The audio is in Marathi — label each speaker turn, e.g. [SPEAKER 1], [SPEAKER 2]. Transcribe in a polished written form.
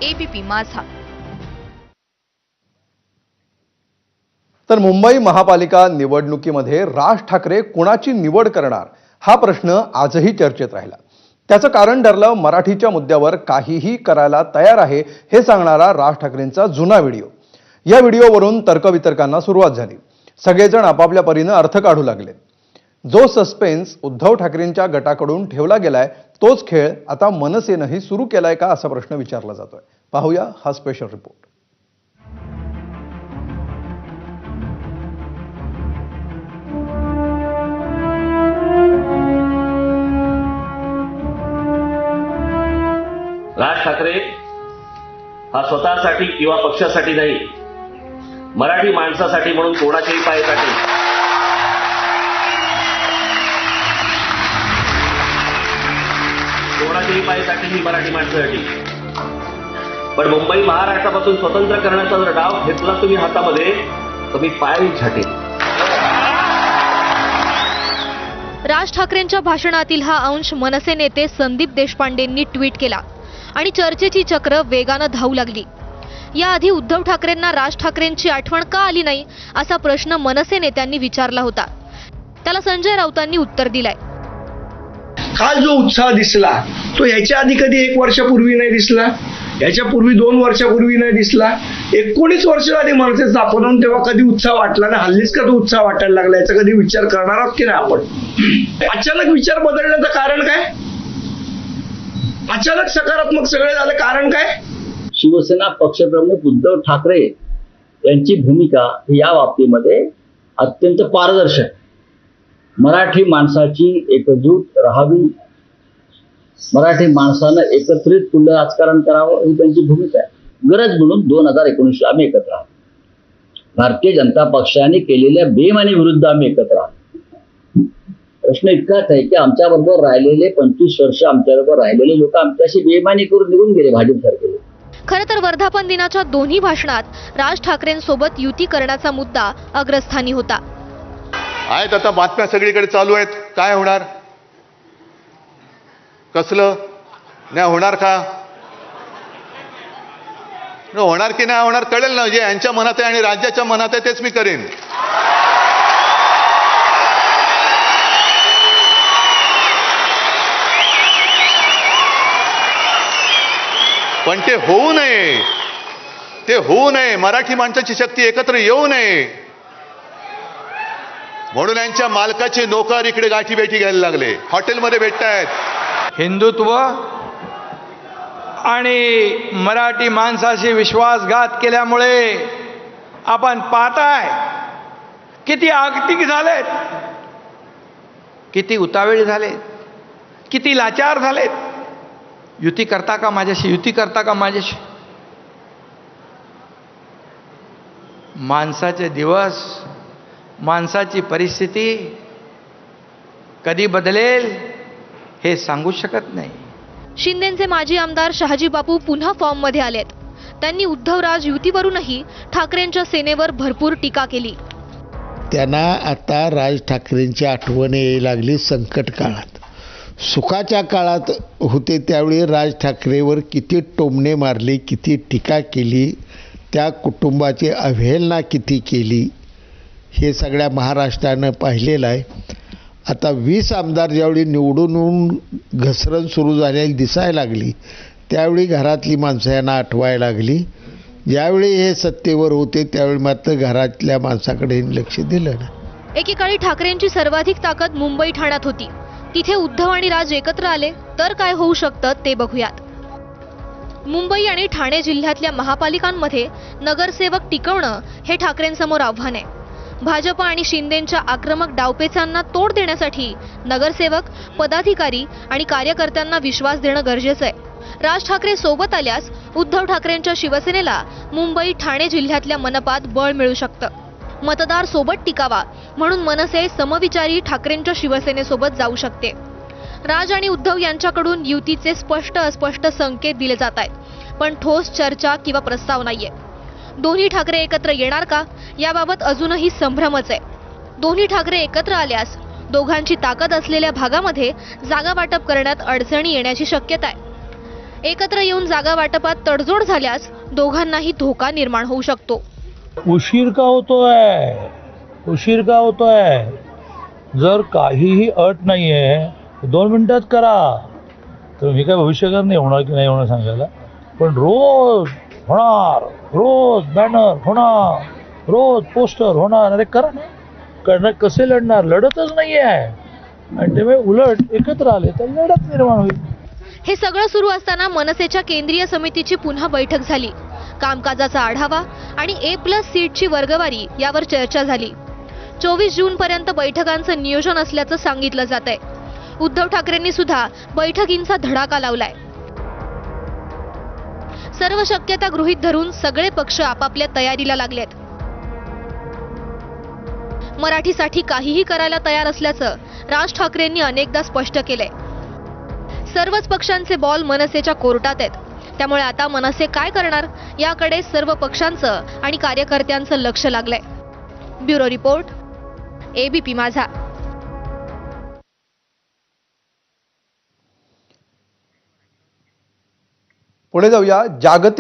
[SPEAKER 1] एबीपी माझा.
[SPEAKER 2] तर मुंबई महापालिका निवडणुकीमध्ये राज ठाकरे कुणाची निवड करणार हा प्रश्न आजही चर्चेत राहिला. त्याचं कारण ठरलं मराठीच्या मुद्द्यावर काहीही करायला तयार आहे हे सांगणारा राज ठाकरेंचा जुना व्हिडिओ. या व्हिडिओवरून तर्कवितर्कांना सुरुवात झाली. सगळेजण आपापल्या परीने अर्थ काढू लागले. जो सस्पेन्स उद्धव ठाकरेंच्या गटाकडून ठेवला गेलाय तोच खेळ आता मनसेनंही सुरू केलाय का असा प्रश्न विचारला जातोय. पाहूया हा स्पेशल रिपोर्ट.
[SPEAKER 3] राज ठाकरे हा स्वतःसाठी किंवा पक्षासाठी नाही, मराठी माणसासाठी म्हणून कोणाच्याही पायासाठी ही मराठी माणसासाठी. पण मुंबई महाराष्ट्रापासून स्वतंत्र करण्याचा जर डाव घेतला तुम्ही हातामध्ये तर मी पाय झाटेल.
[SPEAKER 1] राज ठाकरेंच्या भाषणातील हा अंश मनसे नेते संदीप देशपांडेंनी ट्विट केला आणि चर्चेची चक्र वेगानं धावू लागली. याआधी उद्धव ठाकरेंना राज ठाकरेंची आठवण का आली नाही असा प्रश्न मनसे नेत्यांनी विचारला होता. त्याला संजय राऊतांनी उत्तर दिलंय.
[SPEAKER 4] काल जो उत्साह दिसला तो याच्या आधी कधी 1 वर्षापूर्वी नाही दिसला, याच्या पूर्वी 2 वर्षापूर्वी नाही दिसला. 19 वर्ष झाली मनसे स्थापन, तेव्हा कधी उत्साह वाटला ना. हल्लीच का तो उत्साह वाटायला लागला याचा कधी विचार करणार आहोत की नाही आपण? अचानक विचार बदलण्याचं कारण काय? अचानक सकारात्मक सगळे झाले, कारण काय?
[SPEAKER 5] शिवसेना पक्षप्रमुख उद्धव ठाकरे यांची भूमिका या बाबतीमध्ये अत्यंत पारदर्शक. मराठी माणसाची एकजूट राहावी, मराठी माणसानं एकत्रित पुढे राजकारण करावं ही त्यांची भूमिका आहे. गरज म्हणून 2019 आम्ही एकत्र आहोत. भारतीय जनता पक्षाने केलेल्या बेईमानी विरुद्ध आम्ही एकत्र आहोत. प्रश्न इतकाच आहे की आमच्याबरोबर राहिलेले 25 वर्ष आमच्याबरोबर राहिलेले लोक आमच्याशी बेईमानी करून निघून गेले, भाजपसारखे.
[SPEAKER 1] खरं तर वर्धापन दिनाच्या दोन्ही भाषणात राज ठाकरेंसोबत युती करण्याचा मुद्दा अग्रस्थानी होता.
[SPEAKER 6] आहेत आता बातम्या सगळीकडे चालू आहेत. काय होणार, कसलं नाही होणार का, होणार की नाही होणार कळेल ना. जे यांच्या मनात आहे आणि राज्याच्या मनात आहे तेच मी करेन. पण ते होऊ नये, ते होऊ नये. मराठी माणसाची शक्ती एकत्र येऊ नये म्हणून यांच्या मालकाचे नोकर इकडे गाठी भेटी घ्यायला लागले, हॉटेलमध्ये भेटतायत.
[SPEAKER 7] हिंदुत्व आणि मराठी माणसाशी विश्वासघात केल्यामुळे आपण पाहताय किती आगतिक झालेत, किती उतावीळ झालेत, किती लाचार झालेत. युती करता का माझ्याशी, युती करता का माझ्याशी? माणसाचे दिवस, माणसाची परिस्थिती कधी बदलेल हे सांगू शकत नाही.
[SPEAKER 1] शिंदेचे माजी आमदार शहाजी बापू पुन्हा फॉर्ममध्ये आलेत. त्यांनी उद्धवराज युतीवरूनही ठाकरेंच्या सेनेवर भरपूर टीका केली.
[SPEAKER 8] त्यांना आता राज ठाकरेंची आठवण यायला लागली संकट काळात. सुखाच्या काळात होते त्यावेळी राज ठाकरेवर किती टोमणे मारले, किती टीका केली, त्या कुटुंबाची अवहेलना किती केली हे सगळ्या महाराष्ट्रानं पाहिलेलं आहे. आता 20 आमदार ज्यावेळी निवडून येऊन घसरण सुरू झालेली दिसायला लागली त्यावेळी घरातली माणसं यांना आठवायला लागली. ज्यावेळी हे सत्तेवर होते त्यावेळी मात्र घरातल्या माणसाकडे लक्ष दिलं ना.
[SPEAKER 1] एकेकाळी ठाकरेंची सर्वाधिक ताकद मुंबई ठाण्यात होती. तिथे उद्धव आणि राज एकत्र आले तर काय होऊ शकतं ते बघूयात. मुंबई आणि ठाणे जिल्ह्यातल्या महापालिकांमध्ये नगरसेवक टिकवणं हे ठाकरेंसमोर आव्हान आहे. भाजप आणि शिंदेंच्या आक्रमक डावपेचांना तोड देण्यासाठी नगरसेवक, पदाधिकारी आणि कार्यकर्त्यांना विश्वास देणं गरजेचं आहे. राज ठाकरे सोबत आल्यास उद्धव ठाकरेंच्या शिवसेनेला मुंबई ठाणे जिल्ह्यातल्या मनपात बळ मिळू शकतं. मतदार सोबत टिकावा म्हणून मनसे समविचारी ठाकरेंच्या शिवसेनेसोबत जाऊ शकते. राज आणि उद्धव यांच्याकडून युतीचे स्पष्ट अस्पष्ट संकेत दिले जात आहेत, पण ठोस चर्चा किंवा प्रस्ताव नाहीये. दोन्ही ठाकरे एकत्र येणार का याबाबत अजूनही संभ्रमच आहे. दोन्ही ठाकरे एकत्र आल्यास दोघांची ताकद असलेल्या भागामध्ये जागा वाटप करण्यात अडचणी येण्याची शक्यता आहे. एकत्र येऊन जागा वाटपात तडजोड झाल्यास दोघांनाही धोका निर्माण होऊ शकतो.
[SPEAKER 9] उशीर का होतोय जर काहीही अट नाहीये 2 मिनिटात करा. तर मी काय भविष्यकार नाही होणार की नाही होणार सांगायला, पण रोज होणार, रोज बॅनर होणार, रोज पोस्टर होणार. अरे करा ना. करणार कसे लढणार? लढतच नाही आहे. आणि त्यामुळे उलट एकत्र आले तर लढत निर्माण होईल.
[SPEAKER 1] हे सगळं सुरू असताना मनसेच्या केंद्रीय समितीची पुन्हा बैठक झाली. कामकाजाचा आढावा आणि A+ सीटची वर्गवारी यावर चर्चा झाली. 24 जून पर्यंत बैठकांचं नियोजन असल्याचं सांगितलं जातंय. उद्धव ठाकरेंनी सुद्धा बैठकींचा धडाका लावलाय. सर्व शक्यता गृहीत धरून सगळे पक्ष आपापल्या तयारीला लागलेत. मराठीसाठी काहीही करायला तयार असल्याचं राज ठाकरेंनी अनेकदा स्पष्ट केलंय. सर्वच पक्षांचे बॉल मनसेच्या कोर्टात आहेत. त्यामुळे आता मनसे काय करणार याकडे सर्व पक्षांचं आणि कार्यकर्त्यांचं लक्ष लागलंय. ब्युरो रिपोर्ट, ABP माझा.
[SPEAKER 2] पुढे जाऊया. जागतिक